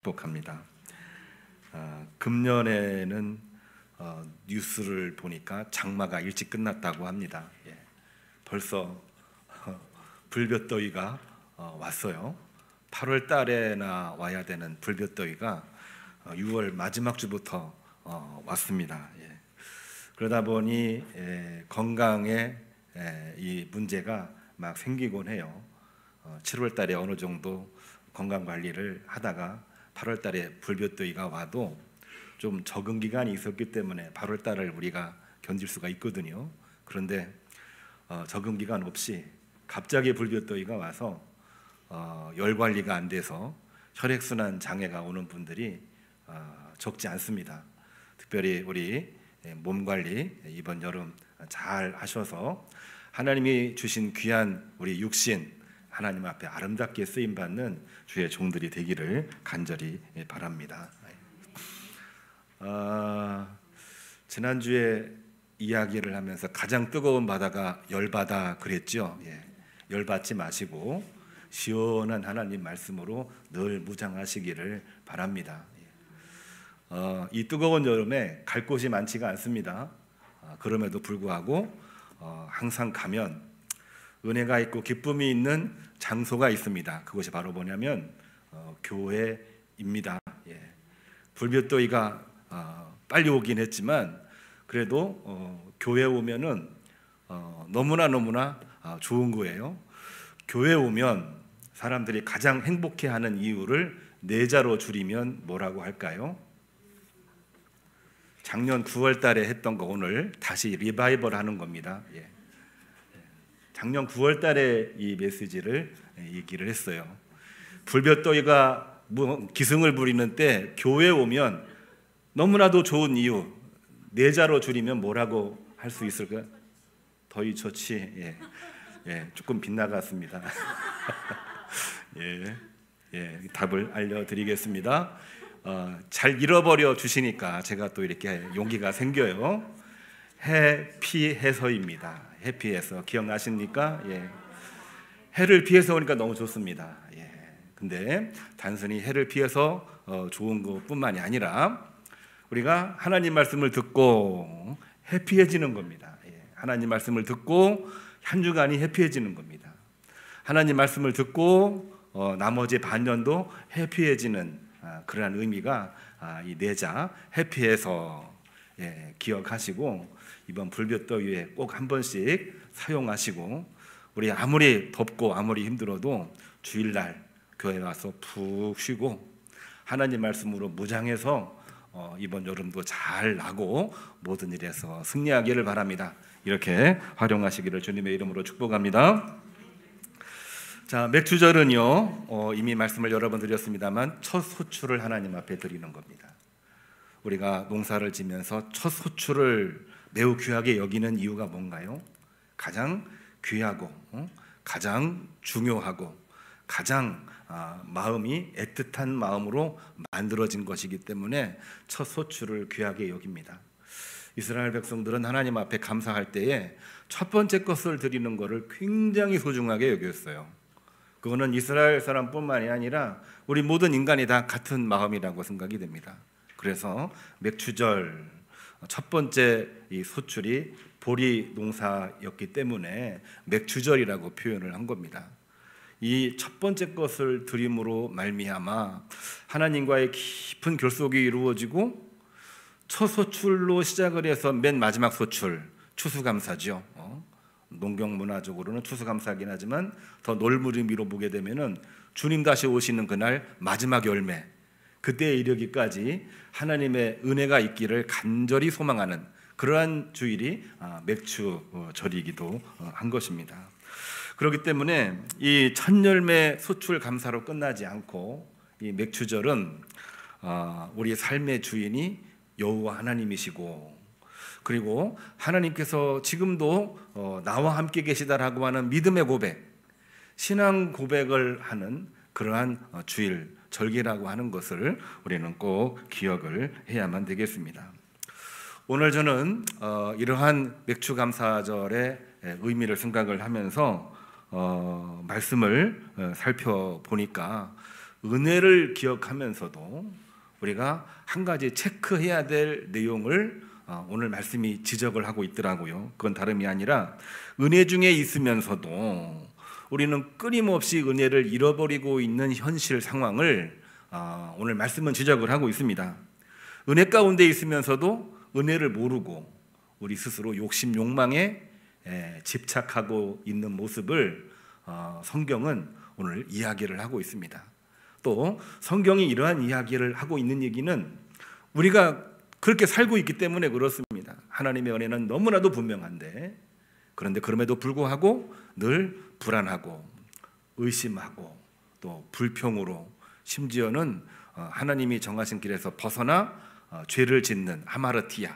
축복합니다. 금년에는 뉴스를 보니까 장마가 일찍 끝났다고 합니다. 벌써 불볕더위가 왔어요. 8월 달에나 와야 되는 불볕더위가 6월 마지막 주부터 왔습니다. 그러다 보니 건강에 이 문제가 막 생기곤 해요. 7월 달에 어느 정도 건강 관리를 하다가 8월 달에 불볕더위가 와도 좀 적응 기간이 있었기 때문에 8월 달을 우리가 견딜 수가 있거든요. 그런데 적응 기간 없이 갑자기 불볕더위가 와서 열 관리가 안 돼서 혈액순환 장애가 오는 분들이 적지 않습니다. 특별히 우리 몸 관리 이번 여름 잘 하셔서 하나님이 주신 귀한 우리 육신 하나님 앞에 아름답게 쓰임받는 주의 종들이 되기를 간절히 바랍니다. 지난주에 이야기를 하면서 가장 뜨거운 바다가 열바다 그랬죠. 열받지 마시고 시원한 하나님 말씀으로 늘 무장하시기를 바랍니다. 이 뜨거운 여름에 갈 곳이 많지가 않습니다. 그럼에도 불구하고 항상 가면 은혜가 있고 기쁨이 있는 장소가 있습니다. 그것이 바로 뭐냐면 교회입니다. 불볕더위가 빨리 오긴 했지만 그래도 교회 오면은 너무나 좋은 거예요. 교회 오면 사람들이 가장 행복해하는 이유를 네 자로 줄이면 뭐라고 할까요? 작년 9월 달에 했던 거 오늘 다시 리바이벌 하는 겁니다. 작년 9월 달에 이 메시지를 얘기를 했어요. 불볕더위가 기승을 부리는 때 교회 오면 너무나도 좋은 이유 네 자로 줄이면 뭐라고 할 수 있을까요? 더위 좋지. 조금 빗나갔습니다. 답을 알려드리겠습니다. 잘 잃어버려 주시니까 제가 또 이렇게 용기가 생겨요. 해피해서입니다. 해피해서 기억나십니까? 해를 피해서 오니까 너무 좋습니다. 근데 단순히 해를 피해서 좋은 것뿐만이 아니라 우리가 하나님 말씀을 듣고 해피해지는 겁니다. 하나님 말씀을 듣고 한 주간이 해피해지는 겁니다. 하나님 말씀을 듣고 나머지 반년도 해피해지는 그러한 의미가 이 내자 해피해서 기억하시고 이번 불볕더위에 꼭 한 번씩 사용하시고 우리 아무리 덥고 아무리 힘들어도 주일날 교회 와서 푹 쉬고 하나님 말씀으로 무장해서 이번 여름도 잘 나고 모든 일에서 승리하기를 바랍니다. 이렇게 활용하시기를 주님의 이름으로 축복합니다. 자, 맥주절은요 이미 말씀을 여러 번 드렸습니다만 첫 소출을 하나님 앞에 드리는 겁니다. 우리가 농사를 지면서 첫 소출을 매우 귀하게 여기는 이유가 뭔가요? 가장 귀하고 가장 중요하고 가장 마음이 애틋한 마음으로 만들어진 것이기 때문에 첫 소출을 귀하게 여깁니다. 이스라엘 백성들은 하나님 앞에 감사할 때에 첫 번째 것을 드리는 것을 굉장히 소중하게 여겼어요. 그거는 이스라엘 사람뿐만이 아니라 우리 모든 인간이 다 같은 마음이라고 생각이 됩니다. 그래서 맥추절 첫 번째 이 소출이 보리 농사였기 때문에 맥추절이라고 표현을 한 겁니다. 이 첫 번째 것을 드림으로 말미암아 하나님과의 깊은 결속이 이루어지고 첫 소출로 시작을 해서 맨 마지막 소출 추수감사죠. 농경 문화적으로는 추수감사긴 하지만 더 넓은 의미로 보게 되면은 주님 다시 오시는 그날 마지막 열매 그때에 이르기까지 하나님의 은혜가 있기를 간절히 소망하는 그러한 주일이 맥추절이기도 한 것입니다. 그렇기 때문에 이 첫 열매 소출 감사로 끝나지 않고 이 맥추절은 우리 삶의 주인이 여호와 하나님이시고 그리고 하나님께서 지금도 나와 함께 계시다라고 하는 믿음의 고백, 신앙 고백을 하는 그러한 주일 절기라고 하는 것을 우리는 꼭 기억을 해야만 되겠습니다. 오늘 저는 이러한 맥추감사절의 의미를 생각을 하면서 말씀을 살펴보니까 은혜를 기억하면서도 우리가 한 가지 체크해야 될 내용을 오늘 말씀이 지적을 하고 있더라고요. 그건 다름이 아니라 은혜 중에 있으면서도 우리는 끊임없이 은혜를 잃어버리고 있는 현실 상황을 오늘 말씀은 지적을 하고 있습니다. 은혜 가운데 있으면서도 은혜를 모르고 우리 스스로 욕심 욕망에 집착하고 있는 모습을 성경은 오늘 이야기를 하고 있습니다. 또 성경이 이러한 이야기를 하고 있는 얘기는 우리가 그렇게 살고 있기 때문에 그렇습니다. 하나님의 은혜는 너무나도 분명한데, 그런데 그럼에도 불구하고 늘 불안하고 의심하고 또 불평으로, 심지어는 하나님이 정하신 길에서 벗어나 죄를 짓는 하마르티아,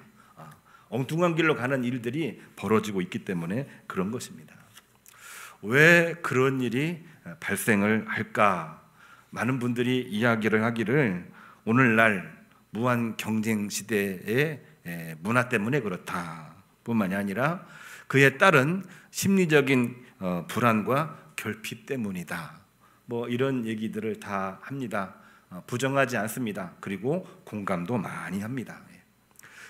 엉뚱한 길로 가는 일들이 벌어지고 있기 때문에 그런 것입니다. 왜 그런 일이 발생을 할까? 많은 분들이 이야기를 하기를 오늘날 무한 경쟁 시대의 문화 때문에 그렇다 뿐만이 아니라 그에 따른 심리적인 불안과 결핍 때문이다, 뭐 이런 얘기들을 다 합니다. 부정하지 않습니다. 그리고 공감도 많이 합니다.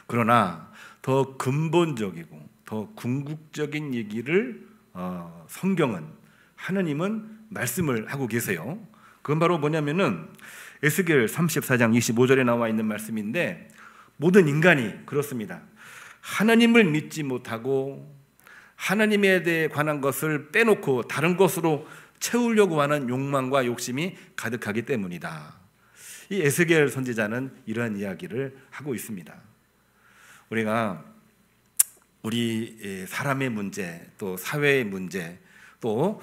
그러나 더 근본적이고 더 궁극적인 얘기를 성경은, 하나님은 말씀을 하고 계세요. 그건 바로 뭐냐면은 에스겔 34장 25절에 나와 있는 말씀인데, 모든 인간이 그렇습니다. 하나님을 믿지 못하고 하나님에 대해 관한 것을 빼놓고 다른 것으로 채우려고 하는 욕망과 욕심이 가득하기 때문이다. 이 에스겔 선지자는 이러한 이야기를 하고 있습니다. 우리가 우리 사람의 문제, 또 사회의 문제, 또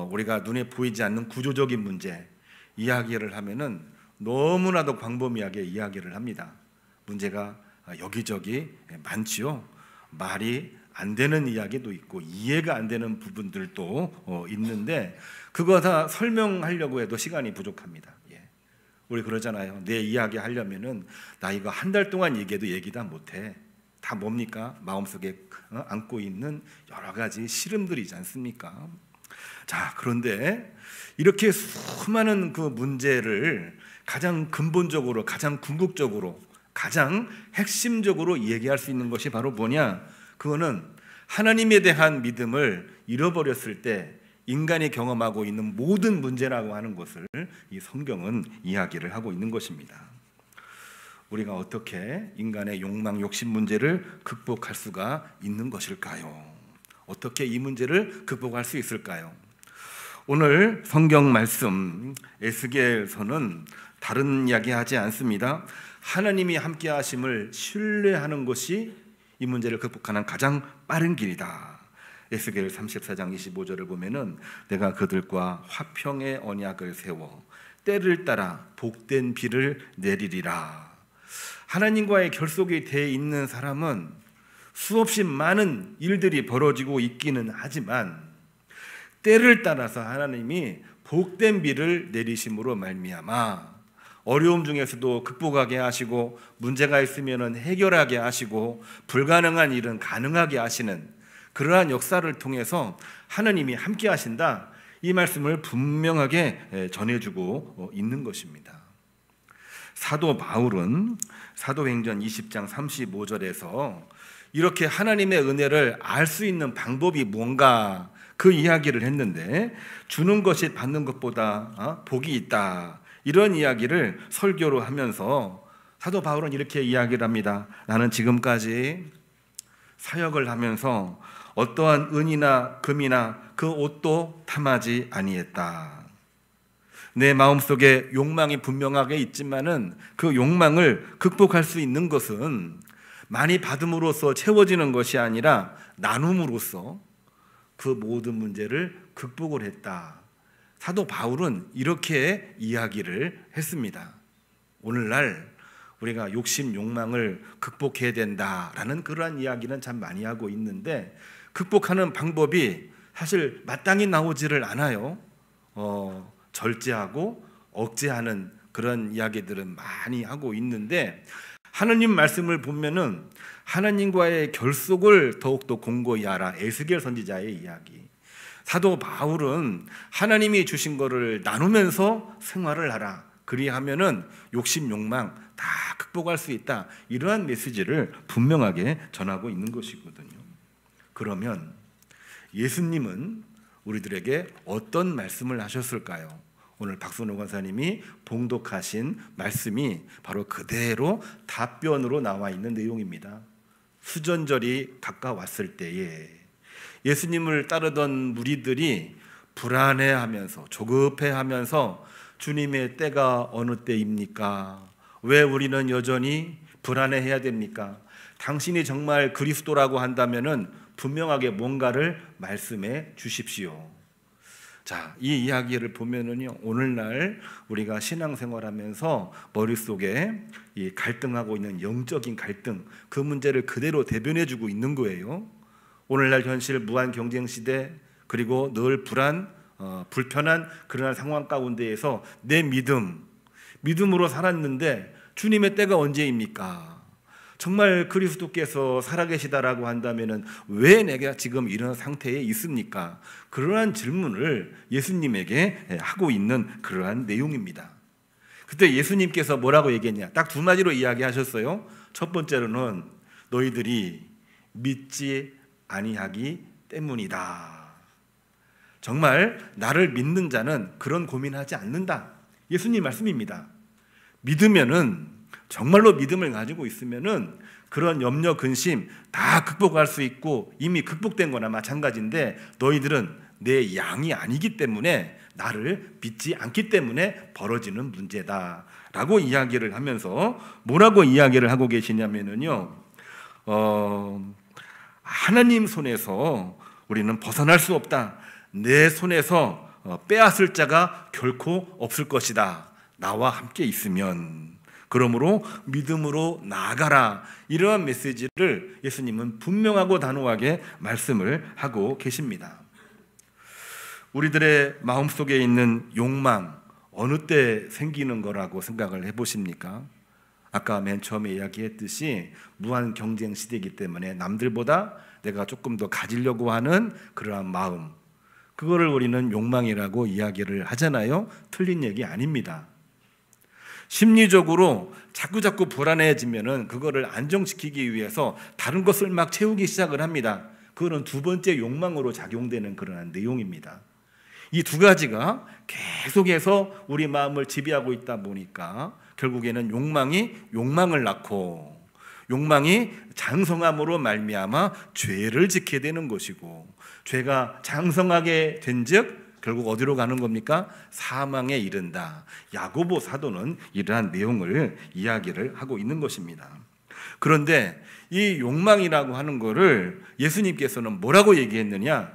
우리가 눈에 보이지 않는 구조적인 문제 이야기를 하면은 너무나도 광범위하게 이야기를 합니다. 문제가 여기저기 많지요. 말이 안 되는 이야기도 있고 이해가 안 되는 부분들도 있는데 그거 다 설명하려고 해도 시간이 부족합니다. 우리 그러잖아요. 내 이야기 하려면은 나 이거 한 달 동안 얘기해도 얘기 다 못해. 다 뭡니까? 마음속에 안고 있는 여러 가지 시름들이지 않습니까? 자, 그런데 이렇게 수많은 그 문제를 가장 근본적으로, 가장 궁극적으로, 가장 핵심적으로 얘기할 수 있는 것이 바로 뭐냐? 그거는 하나님에 대한 믿음을 잃어버렸을 때 인간이 경험하고 있는 모든 문제라고 하는 것을 이 성경은 이야기를 하고 있는 것입니다. 우리가 어떻게 인간의 욕망, 욕심 문제를 극복할 수가 있는 것일까요? 어떻게 이 문제를 극복할 수 있을까요? 오늘 성경 말씀 에스겔서는 다른 이야기하지 않습니다. 하나님이 함께 하심을 신뢰하는 것이 이 문제를 극복하는 가장 빠른 길이다. 에스겔 34장 25절을 보면은 내가 그들과 화평의 언약을 세워 때를 따라 복된 비를 내리리라. 하나님과의 결속이 돼 있는 사람은 수없이 많은 일들이 벌어지고 있기는 하지만 때를 따라서 하나님이 복된 비를 내리심으로 말미암아 어려움 중에서도 극복하게 하시고 문제가 있으면 해결하게 하시고 불가능한 일은 가능하게 하시는 그러한 역사를 통해서 하나님이 함께 하신다, 이 말씀을 분명하게 전해주고 있는 것입니다. 사도 바울은 사도행전 20장 35절에서 이렇게 하나님의 은혜를 알 수 있는 방법이 뭔가 그 이야기를 했는데, 주는 것이 받는 것보다 복이 있다, 이런 이야기를 설교로 하면서 사도 바울은 이렇게 이야기를 합니다. 나는 지금까지 사역을 하면서 어떠한 은이나 금이나 그 옷도 탐하지 아니했다. 내 마음속에 욕망이 분명하게 있지만은 그 욕망을 극복할 수 있는 것은 많이 받음으로써 채워지는 것이 아니라 나눔으로써 그 모든 문제를 극복을 했다. 사도 바울은 이렇게 이야기를 했습니다. 오늘날 우리가 욕심, 욕망을 극복해야 된다라는 그러한 이야기는 참 많이 하고 있는데 극복하는 방법이 사실 마땅히 나오지를 않아요. 절제하고 억제하는 그런 이야기들은 많이 하고 있는데, 하나님 말씀을 보면은 하나님과의 결속을 더욱더 공고히 하라, 에스겔 선지자의 이야기. 사도 바울은 하나님이 주신 것을 나누면서 생활을 하라, 그리하면은 욕심, 욕망 다 극복할 수 있다. 이러한 메시지를 분명하게 전하고 있는 것이거든요. 그러면 예수님은 우리들에게 어떤 말씀을 하셨을까요? 오늘 박순호 권사님이 봉독하신 말씀이 바로 그대로 답변으로 나와 있는 내용입니다. 수전절이 가까웠을 때에 예수님을 따르던 무리들이 불안해하면서 조급해하면서 주님의 때가 어느 때입니까? 왜 우리는 여전히 불안해해야 됩니까? 당신이 정말 그리스도라고 한다면은 분명하게 뭔가를 말씀해 주십시오. 자, 이 이야기를 보면은요, 오늘날 우리가 신앙생활하면서 머릿속에 이 갈등하고 있는 영적인 갈등, 그 문제를 그대로 대변해주고 있는 거예요. 오늘날 현실 무한 경쟁 시대, 그리고 늘 불편한 그러한 상황 가운데에서 내 믿음으로 살았는데 주님의 때가 언제입니까? 정말 그리스도께서 살아계시다라고 한다면은 왜 내가 지금 이런 상태에 있습니까? 그러한 질문을 예수님에게 하고 있는 그러한 내용입니다. 그때 예수님께서 뭐라고 얘기했냐? 딱 두 마디로 이야기하셨어요. 첫 번째로는 너희들이 믿지 아니하기 때문이다. 정말 나를 믿는 자는 그런 고민하지 않는다. 예수님 말씀입니다. 믿으면은, 정말로 믿음을 가지고 있으면은 그런 염려, 근심 다 극복할 수 있고 이미 극복된 거나 마찬가지인데, 너희들은 내 양이 아니기 때문에, 나를 믿지 않기 때문에 벌어지는 문제다 라고 이야기를 하면서 뭐라고 이야기를 하고 계시냐면요, 하나님 손에서 우리는 벗어날 수 없다. 내 손에서 빼앗을 자가 결코 없을 것이다. 나와 함께 있으면. 그러므로 믿음으로 나아가라. 이러한 메시지를 예수님은 분명하고 단호하게 말씀을 하고 계십니다. 우리들의 마음속에 있는 욕망, 어느 때 생기는 거라고 생각을 해보십니까? 아까 맨 처음에 이야기했듯이 무한 경쟁 시대이기 때문에 남들보다 내가 조금 더 가지려고 하는 그러한 마음, 그거를 우리는 욕망이라고 이야기를 하잖아요. 틀린 얘기 아닙니다. 심리적으로 자꾸 불안해지면은 그거를 안정시키기 위해서 다른 것을 막 채우기 시작을 합니다. 그거는 두 번째 욕망으로 작용되는 그러한 내용입니다. 이 두 가지가 계속해서 우리 마음을 지배하고 있다 보니까 결국에는 욕망이 욕망을 낳고, 욕망이 장성함으로 말미암아 죄를 짓게 되는 것이고, 죄가 장성하게 된즉 결국 어디로 가는 겁니까? 사망에 이른다. 야고보 사도는 이러한 내용을 이야기를 하고 있는 것입니다. 그런데 이 욕망이라고 하는 것을 예수님께서는 뭐라고 얘기했느냐?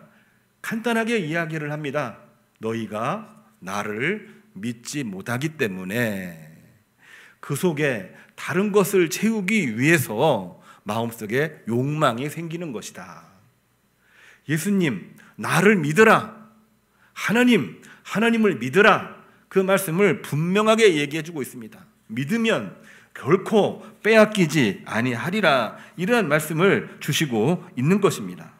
간단하게 이야기를 합니다. 너희가 나를 믿지 못하기 때문에, 그 속에 다른 것을 채우기 위해서 마음속에 욕망이 생기는 것이다. 예수님, 나를 믿으라. 하나님을 믿으라. 그 말씀을 분명하게 얘기해주고 있습니다. 믿으면 결코 빼앗기지 아니하리라. 이러한 말씀을 주시고 있는 것입니다.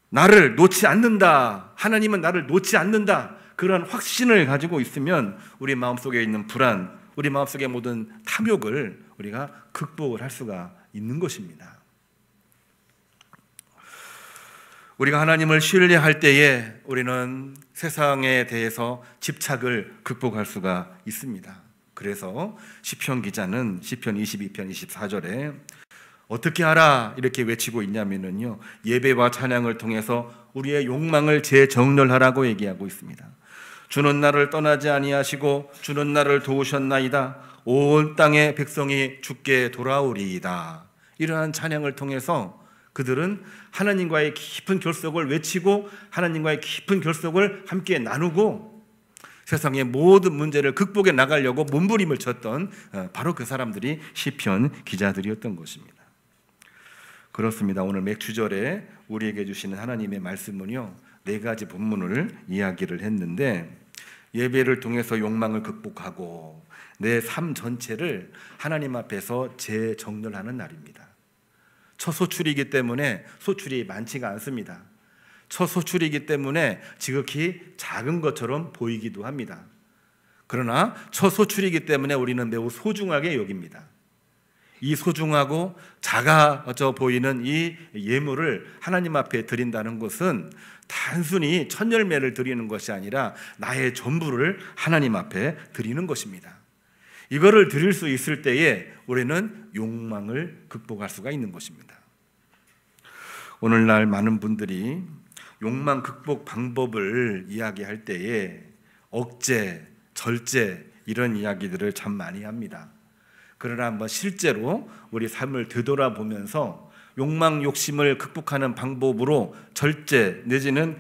나를 놓지 않는다. 하나님은 나를 놓지 않는다. 그런 확신을 가지고 있으면 우리 마음속에 있는 불안, 우리 마음속의 모든 탐욕을 우리가 극복을 할 수가 있는 것입니다. 우리가 하나님을 신뢰할 때에 우리는 세상에 대해서 집착을 극복할 수가 있습니다. 그래서 시편 기자는 시편 22편 24절에 어떻게 하라 이렇게 외치고 있냐면요, 예배와 찬양을 통해서 우리의 욕망을 재정렬하라고 얘기하고 있습니다. 주는 나를 떠나지 아니하시고 주는 나를 도우셨나이다. 온 땅의 백성이 주께 돌아오리이다. 이러한 찬양을 통해서 그들은 하나님과의 깊은 결속을 외치고 하나님과의 깊은 결속을 함께 나누고 세상의 모든 문제를 극복해 나가려고 몸부림을 쳤던 바로 그 사람들이 시편 기자들이었던 것입니다. 그렇습니다. 오늘 맥주절에 우리에게 주시는 하나님의 말씀은요, 네 가지 본문을 이야기를 했는데, 예배를 통해서 욕망을 극복하고 내 삶 전체를 하나님 앞에서 재정렬하는 날입니다. 첫 소출이기 때문에 소출이 많지가 않습니다. 첫 소출이기 때문에 지극히 작은 것처럼 보이기도 합니다. 그러나 첫 소출이기 때문에 우리는 매우 소중하게 여깁니다. 이 소중하고 작아져 보이는 이 예물을 하나님 앞에 드린다는 것은 단순히 첫 열매를 드리는 것이 아니라 나의 전부를 하나님 앞에 드리는 것입니다. 이거를 드릴 수 있을 때에 우리는 욕망을 극복할 수가 있는 것입니다. 오늘날 많은 분들이 욕망 극복 방법을 이야기할 때에 억제, 절제 이런 이야기들을 참 많이 합니다. 그러나 한번 실제로 우리 삶을 되돌아보면서 욕망, 욕심을 극복하는 방법으로 절제 내지는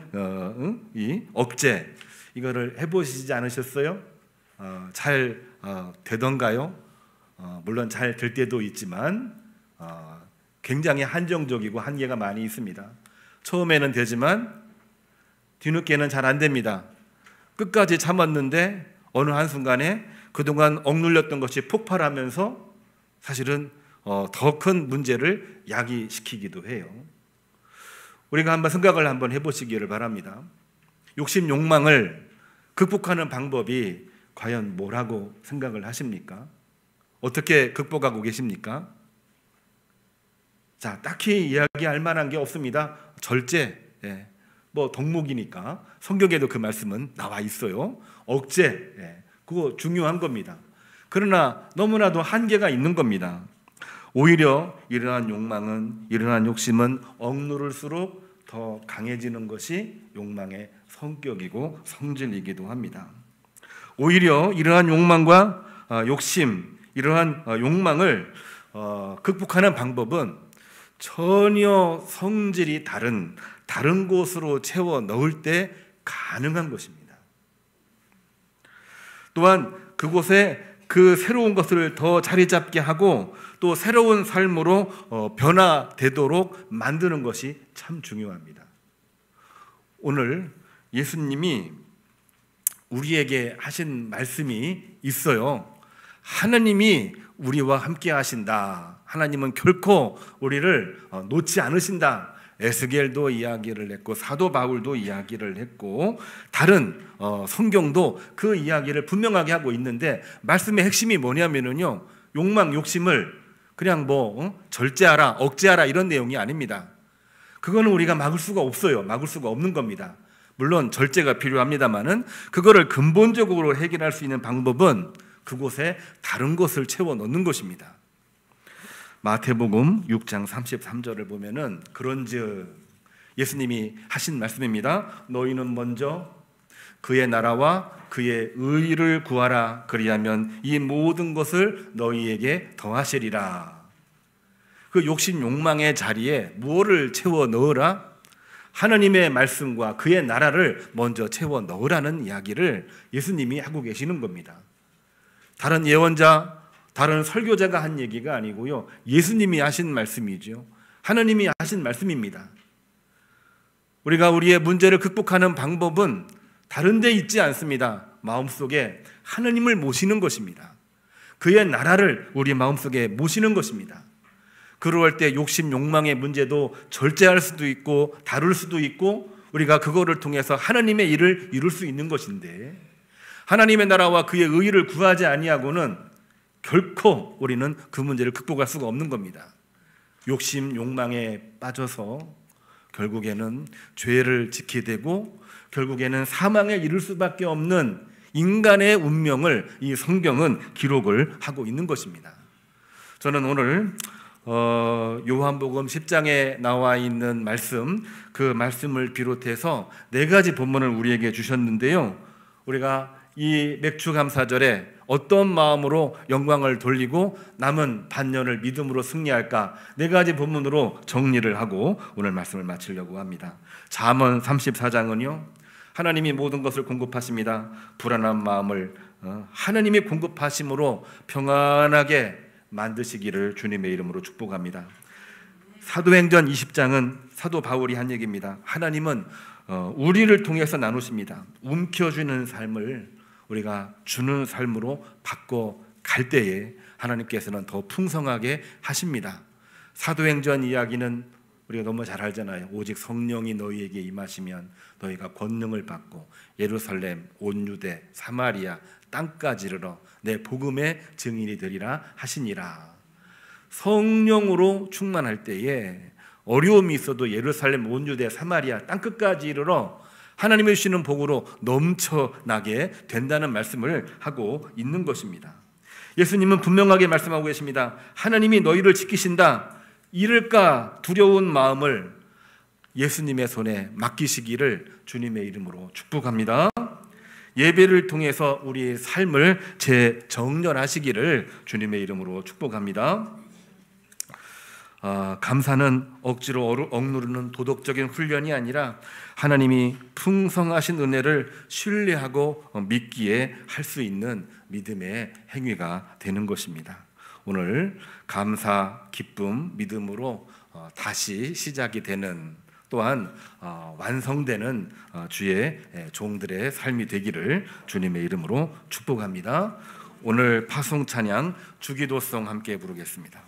이 억제 이거를 해보시지 않으셨어요? 잘 되던가요? 물론 잘 될 때도 있지만 굉장히 한정적이고 한계가 많이 있습니다. 처음에는 되지만 뒤늦게는 잘 안 됩니다. 끝까지 참았는데 어느 한순간에 그동안 억눌렸던 것이 폭발하면서 사실은 더 큰 문제를 야기시키기도 해요. 우리가 한번 생각을 한번 해보시기를 바랍니다. 욕심, 욕망을 극복하는 방법이 과연 뭐라고 생각을 하십니까? 어떻게 극복하고 계십니까? 자, 딱히 이야기할 만한 게 없습니다. 절제, 뭐 덕목이니까 성경에도 그 말씀은 나와 있어요. 억제, 그거 중요한 겁니다. 그러나 너무나도 한계가 있는 겁니다. 오히려 이러한 욕망은, 이러한 욕심은 억누를수록 더 강해지는 것이 욕망의 성격이고 성질이기도 합니다. 오히려 이러한 욕망과 욕심, 이러한 욕망을 극복하는 방법은 전혀 성질이 다른 곳으로 채워 넣을 때 가능한 것입니다. 또한 그곳에 그 새로운 것을 더 자리 잡게 하고 또 새로운 삶으로 변화되도록 만드는 것이 참 중요합니다. 오늘 예수님이 우리에게 하신 말씀이 있어요. 하나님이 우리와 함께 하신다. 하나님은 결코 우리를 놓지 않으신다. 에스겔도 이야기를 했고 사도 바울도 이야기를 했고 다른 성경도 그 이야기를 분명하게 하고 있는데 말씀의 핵심이 뭐냐면요, 욕망, 욕심을 그냥 절제하라, 억제하라 이런 내용이 아닙니다. 그거는 우리가 막을 수가 없어요. 막을 수가 없는 겁니다. 물론 절제가 필요합니다만은 그거를 근본적으로 해결할 수 있는 방법은 그곳에 다른 것을 채워 넣는 것입니다. 마태복음 6장 33절을 보면은 그런즉 예수님이 하신 말씀입니다. 너희는 먼저 그의 나라와 그의 의를 구하라. 그리하면 이 모든 것을 너희에게 더하시리라. 그 욕심 욕망의 자리에 무엇을 채워 넣으라? 하나님의 말씀과 그의 나라를 먼저 채워 넣으라는 이야기를 예수님이 하고 계시는 겁니다. 다른 예언자, 다른 설교자가 한 얘기가 아니고요, 예수님이 하신 말씀이죠. 하나님이 하신 말씀입니다. 우리가 우리의 문제를 극복하는 방법은 다른 데 있지 않습니다. 마음속에 하나님을 모시는 것입니다. 그의 나라를 우리 마음속에 모시는 것입니다. 그럴 때 욕심, 욕망의 문제도 절제할 수도 있고 다룰 수도 있고 우리가 그거를 통해서 하나님의 일을 이룰 수 있는 것인데 하나님의 나라와 그의 의를 구하지 아니하고는 결코 우리는 그 문제를 극복할 수가 없는 겁니다. 욕심, 욕망에 빠져서 결국에는 죄를 지게 되고 결국에는 사망에 이를 수밖에 없는 인간의 운명을 이 성경은 기록을 하고 있는 것입니다. 저는 오늘 요한복음 10장에 나와 있는 말씀, 그 말씀을 비롯해서 4가지 본문을 우리에게 주셨는데요, 우리가 이 맥주감사절에 어떤 마음으로 영광을 돌리고 남은 반년을 믿음으로 승리할까 4가지 본문으로 정리를 하고 오늘 말씀을 마치려고 합니다. 잠언 34장은요 하나님이 모든 것을 공급하십니다. 불안한 마음을 하나님이 공급하심으로 평안하게 만드시기를 주님의 이름으로 축복합니다. 사도행전 20장은 사도 바울이 한 얘기입니다. 하나님은 우리를 통해서 나누십니다. 움켜쥐는 삶을 우리가 주는 삶으로 바꿔갈 때에 하나님께서는 더 풍성하게 하십니다. 사도행전 이야기는 우리가 너무 잘 알잖아요. 오직 성령이 너희에게 임하시면 너희가 권능을 받고 예루살렘, 온 유대, 사마리아 땅까지 이르러 내 복음의 증인이 되리라 하시니라. 성령으로 충만할 때에 어려움이 있어도 예루살렘, 온 유대, 사마리아 땅끝까지 이르러 하나님의 주시는 복으로 넘쳐나게 된다는 말씀을 하고 있는 것입니다. 예수님은 분명하게 말씀하고 계십니다. 하나님이 너희를 지키신다. 잃을까 두려운 마음을 예수님의 손에 맡기시기를 주님의 이름으로 축복합니다. 예배를 통해서 우리의 삶을 재정렬하시기를 주님의 이름으로 축복합니다. 감사는 억지로 억누르는 도덕적인 훈련이 아니라 하나님이 풍성하신 은혜를 신뢰하고 믿기에 할 수 있는 믿음의 행위가 되는 것입니다. 오늘 감사, 기쁨, 믿음으로 다시 시작이 되는, 또한 완성되는 주의 종들의 삶이 되기를 주님의 이름으로 축복합니다. 오늘 파송 찬양 주기도송 함께 부르겠습니다.